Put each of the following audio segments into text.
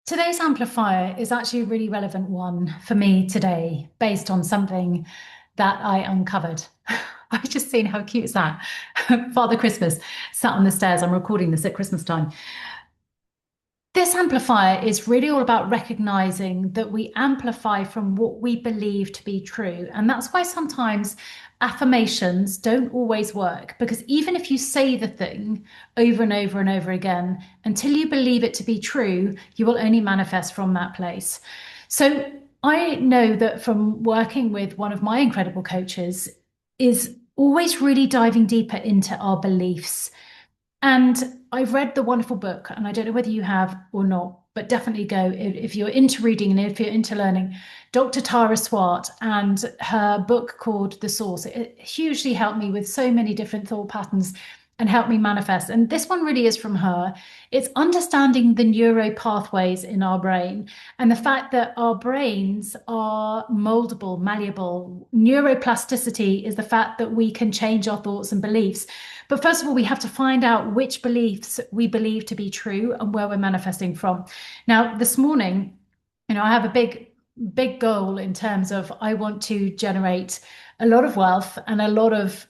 Today's amplifier is actually a really relevant one for me today, based on something that I uncovered. I've just seen how cute is that? Father Christmas sat on the stairs. I'm recording this at Christmas time. This amplifier is really all about recognizing that we amplify from what we believe to be true. And that's why sometimes affirmations don't always work, because even if you say the thing over and over and over again, until you believe it to be true, you will only manifest from that place. So I know that from working with one of my incredible coaches is always really diving deeper into our beliefs. And I've read the wonderful book, and I don't know whether you have or not, but definitely go if you're into reading and if you're into learning. Dr. Tara Swart and her book called The Source. It hugely helped me with so many different thought patterns and helped me manifest. And this one really is from her. It's understanding the neuro pathways in our brain and the fact that our brains are moldable, malleable. Neuroplasticity is the fact that we can change our thoughts and beliefs. But first of all, we have to find out which beliefs we believe to be true and where we're manifesting from. Now, this morning, I have a big goal in terms of I want to generate a lot of wealth and a lot of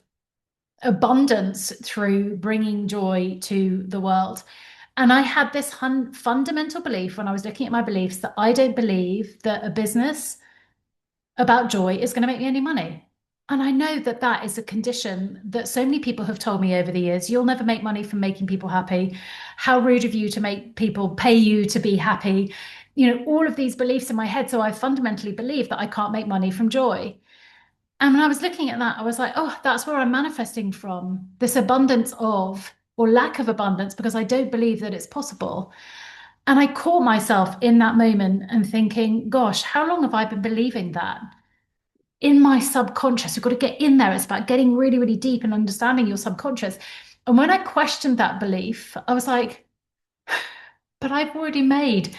abundance through bringing joy to the world. And I had this fundamental belief when I was looking at my beliefs that I don't believe that a business about joy is going to make me any money. And I know that that is a condition that so many people have told me over the years. You'll never make money from making people happy. How rude of you to make people pay you to be happy. All of these beliefs in my head. So I fundamentally believe that I can't make money from joy. And when I was looking at that, I was like, oh, that's where I'm manifesting from this abundance of, or lack of abundance, because I don't believe that it's possible. And I caught myself in that moment and thinking, gosh, how long have I been believing that? In my subconscious. You've got to get in there. It's about getting really, really deep and understanding your subconscious. And when I questioned that belief, I was like, but I've already made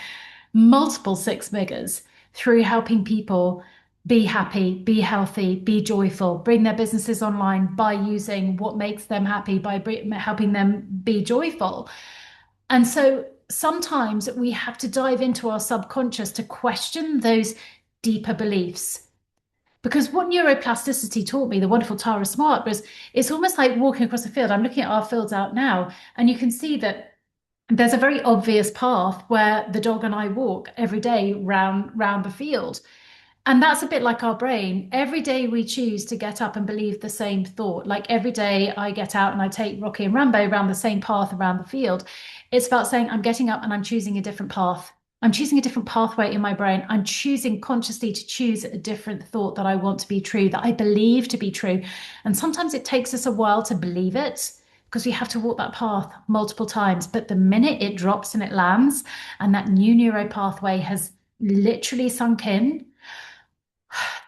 multiple six figures through helping people be happy, be healthy, be joyful, bring their businesses online by using what makes them happy, by helping them be joyful. And so sometimes we have to dive into our subconscious to question those deeper beliefs. Because what neuroplasticity taught me, the wonderful Tara Smart, was it's almost like walking across a field. I'm looking at our fields out now, and you can see that there's a very obvious path where the dog and I walk every day round the field. And that's a bit like our brain. Every day we choose to get up and believe the same thought. Like every day I get out and I take Rocky and Rambo around the same path around the field. It's about saying, I'm getting up and I'm choosing a different path. I'm choosing a different pathway in my brain. I'm choosing consciously to choose a different thought that I want to be true, that I believe to be true. And sometimes it takes us a while to believe it because we have to walk that path multiple times. But the minute it drops and it lands and that new neuro pathway has literally sunk in,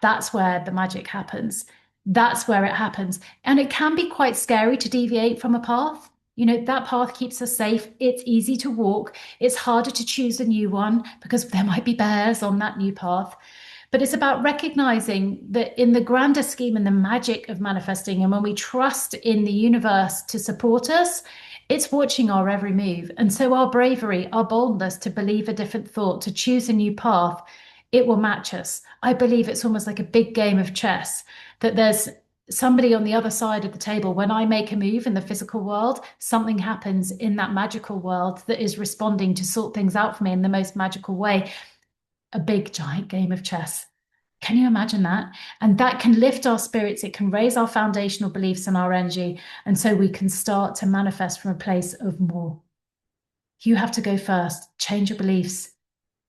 that's where the magic happens. That's where it happens. And it can be quite scary to deviate from a path. That path keeps us safe. It's easy to walk. It's harder to choose a new one because there might be bears on that new path. But it's about recognizing that in the grander scheme and the magic of manifesting, and when we trust in the universe to support us, it's watching our every move. And so our bravery, our boldness to believe a different thought, to choose a new path, it will match us. I believe it's almost like a big game of chess, that there's somebody on the other side of the table. When I make a move in the physical world, something happens in that magical world that is responding to sort things out for me in the most magical way. A big, giant game of chess. Can you imagine that? And that can lift our spirits. It can raise our foundational beliefs and our energy. And so we can start to manifest from a place of more. You have to go first. Change your beliefs.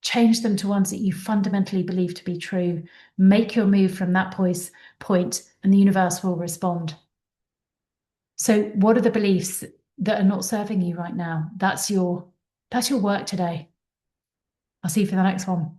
Change them to ones that you fundamentally believe to be true. Make your move from that point, and the universe will respond. So, what are the beliefs that are not serving you right now? That's your work today. I'll see you for the next one.